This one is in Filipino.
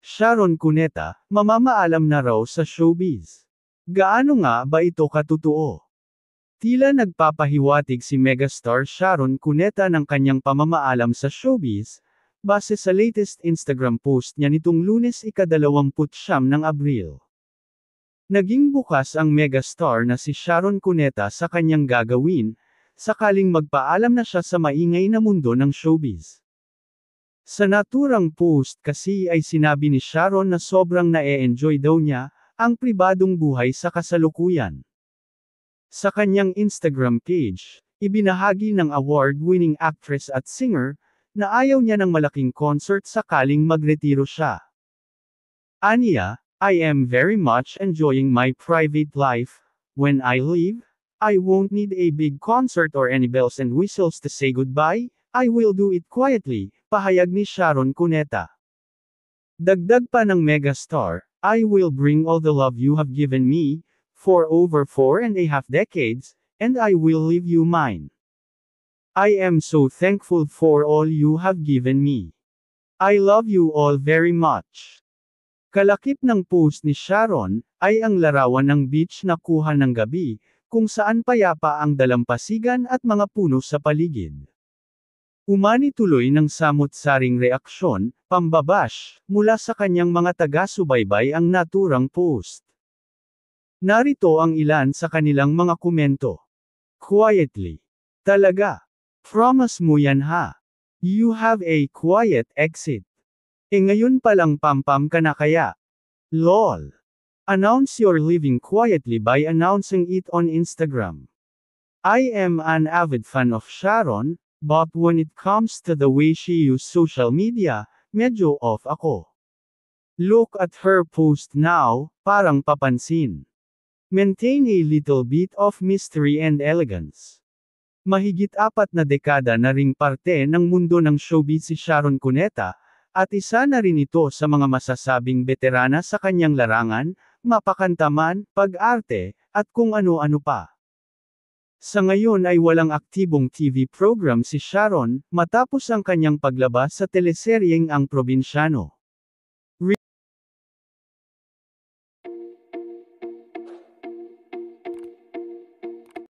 Sharon Cuneta, mamamaalam na raw sa showbiz. Gaano nga ba ito katotoo? Tila nagpapahiwatig si megastar Sharon Cuneta ng kanyang pamamaalam sa showbiz, base sa latest Instagram post niya nitong Lunes ika-29 ng Abril. Naging bukas ang megastar na si Sharon Cuneta sa kanyang gagawin, sakaling magpaalam na siya sa maingay na mundo ng showbiz. Sa naturang post kasi ay sinabi ni Sharon na sobrang na-e-enjoy daw niya, ang pribadong buhay sa kasalukuyan. Sa kanyang Instagram page, ibinahagi ng award-winning actress at singer, na ayaw niya ng malaking concert sakaling magretiro siya. Aniya, I am very much enjoying my private life. When I leave, I won't need a big concert or any bells and whistles to say goodbye. I will do it quietly, pahayag ni Sharon Cuneta. Dagdag pa ng megastar, I will bring all the love you have given me, for over 4.5 decades, and I will leave you mine. I am so thankful for all you have given me. I love you all very much. Kalakip ng post ni Sharon, ay ang larawan ng beach na kuha ng gabi, kung saan payapa ang dalampasigan at mga puno sa paligid. Umani tuloy ng samut-saring reaksyon, pambabash, mula sa kanyang mga taga-subaybay ang naturang post. Narito ang ilan sa kanilang mga komento. Quietly. Talaga. Promise mo yan ha. You have a quiet exit. Ngayon palang pampam ka na kaya? LOL. Announce your leaving quietly by announcing it on Instagram. I am an avid fan of Sharon, but when it comes to the way she uses social media, medyo off ako. Look at her post now, parang papansin. Maintain a little bit of mystery and elegance. Mahigit 4 na dekada na ring parte ng mundo ng showbiz si Sharon Cuneta, at isa na rin ito sa mga masasabing veterana sa kanyang larangan, mapakantaman, pag-arte, at kung ano-ano pa. Sa ngayon ay walang aktibong TV program si Sharon, matapos ang kanyang paglabas sa teleseryeng Ang Probinsyano.